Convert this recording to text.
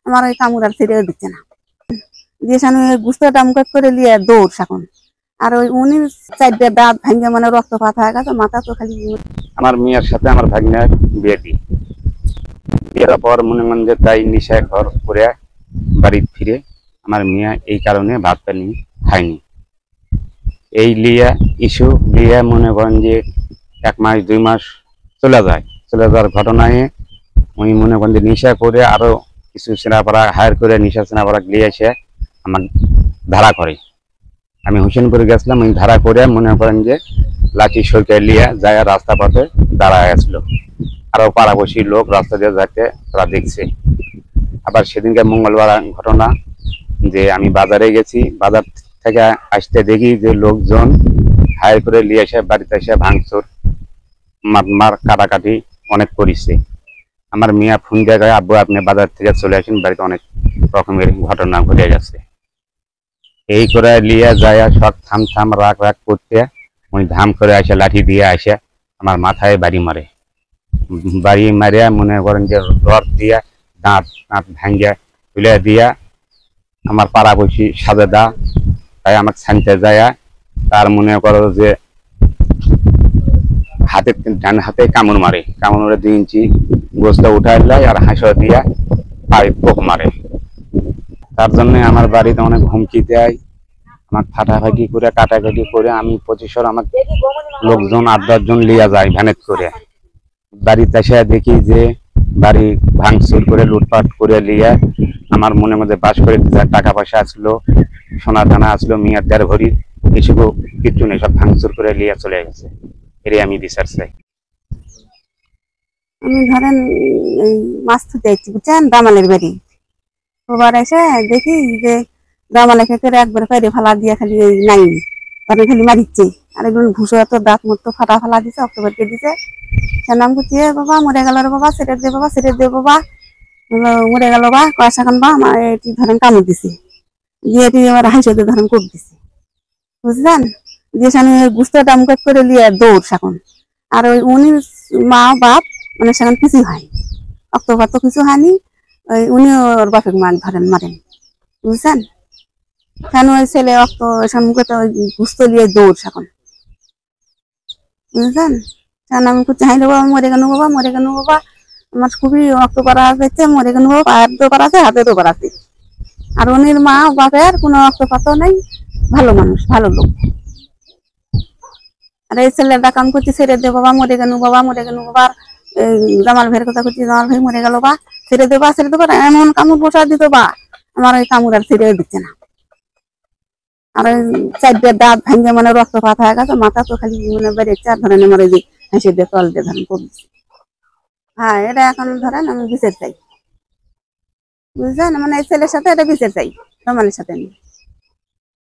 আমার ওই কামড় আর ছেড়ে দিচ্ছে না। দিয়ে সামনে গুস্তটা মুখ করে নিয়ে দৌড় এখন। আর ওই উনি চারটে দাঁত ভাঙে মানে রক্তপাত হয়ে গেছে, মাথা তো খালি। আমার মেয়ের সাথে আমার ভাগ্নের বিয়ে দিই, বিয়ের পর মনে মনে যে তাই নিশা ঘর করে বাড়ি ফিরে আমার মেয়ে এই কারণে ভাত পানি খায়নি। এই লিয়া ইস্যু লিয়া মনে করেন যে 1 মাস 2 মাস চলে যাওয়ার ঘটনায় উনি মনে করেন যে নিশা করে আরো কিছু সেনাপাড়া হায়ার করে নিশা সেনাপাড়া লিয়ে এসে আমার ধারা করে। আমি হোসেনপুরে গেছিলাম, ওই ধারা করে মনে করেন যে লাঠি সরকার লিয়া যায় রাস্তা পথে দাঁড়ায় আসলো। আরো পাড়াপড়শি লোক রাস্তা দিয়ে যাতে তারা দেখছে। আবার সেদিনকে মঙ্গলবার ঘটনা যে আমি বাজারে গেছি, বাজার থেকে আসতে দেখি যে লোকজন হায়ার করে নিয়ে এসে বাড়িতে এসে ভাঙচুর মার কাটাকাটি অনেক করেছে। আমার মিয়া ফোন দিয়ে গায়ে আব্বু আপনি বাজার থেকে চলে আসেন, বাড়িতে অনেক রকমের ঘটনা ঘটে গেছে। এই করে লিয়ে যায় সব থাম থাম রাগ রাগ করতে উনি ধাম করে আসে লাঠি দিয়ে আসে আমার মাথায় বাড়ি মারে। বাড়ি মারিয়া মনে করেন যে রড দিয়া দাঁত দাঁত ভাঙ্গিয়া তুলে দিয়া আমার পাড়াপড়শি সাজেদা তাই আমাকে ছানতে যায়। তার মনে করো যে হাতে ডান হাতে কামড় মারে, কামড় মারে 2 ইঞ্চি গোছটা উঠাই লাই আর হাঁসো দিয়া পায়ে পোক মারে। তার জন্য আমার বাড়িতে অনেক হুমকি দেয়, আমার ফাটাফাটি করে কাটাকাটি করে আমি 25 আমার লোকজন 8-10 জন লিয়া যায় ভ্যানেট করে। বাড়িতে এসে দেখি যে বাড়ি ভাঙচুর করে লুটপাট করে লিয়ে আমার মনে মধ্যে বাস করে টাকা পয়সা আসলো, সোনা দানা আসলো, মিয়ার 1.5 ভরি, এসব কিছু নেই, সব ভাঙচুর করে লিয়ে চলে গেছে। এরই আমি বিচার চাই। আমি ধরেন এই মাছ ধুতে যাচ্ছি বুঝছেন, দামালের বাড়ি। ওবার এসে দেখি যে দামালে খেতে একবার পেরে ফালা দিয়ে খালি নাই মানে খালি মারিচ্ছে। আর একজন ভুষো এত দাঁত মতো ফাটা ফালা দিছে, অক্টোবরকে দিছে। সে নাম করছি বাবা মরে গেল রে বাবা, সেরে দে বাবা, সেরে দে বাবা, মরে গেল বা কয়সা খান বা আমার এটি ধরেন কামড় দিছে, দিয়ে এটি আমার হাসে ধরেন কোপ দিছে বুঝলেন। দিয়ে সামনে গুস্তটা মুখ করে নিয়ে দৌড় এখন। আর ওই উনি মা বাপ মানে সেখানে কিছু হয়, অক্টোবর তো কিছু হয়নি। ওই উনি ওর বাপের ধরেন মারেন বুঝছেন। কেন ওই ছেলে অক্ত মুখে তো গুস্ত নিয়ে দৌড় এখন বুঝলেন। কেন আমি চাই বাবা মরে গেল বাবা, মরে গেল বাবা, আমার খুবই রক্ত করা যাচ্ছে, মরে গেল বাবা, পায়ের দোবার আছে, হাতে দোবার আছে। আর উনির মা বাপের কোনো রক্তপাত নেই, ভালো মানুষ, ভালো লোক। আর এই ছেলেটা কাম করছি ছেড়ে দে বাবা, মরে গেল বাবা, মরে গেল বাবা, জামাল ভাইয়ের কথা করছি জামাল ভাই মরে গেল বা, ছেড়ে দেবা, ছেড়ে দেবা, এমন কামড় বসা দিত বা আমার ওই কামড় আর ছেড়ে দিচ্ছে না। আর ওই 4টে দাঁত ভাঙ্গে মানে রক্তপাত হয়ে গেছে, মাথা তো খালি মানে বেড়েছে। আর ধরেন আমার ওই যে হেসে দিয়ে তল দিয়ে ধরেন করছি। হ্যাঁ, এটা এখন ধরেন আমি বিচার চাই বুঝলেন, মানে এই ছেলের সাথে এটা বিচার চাই, জামালের সাথে।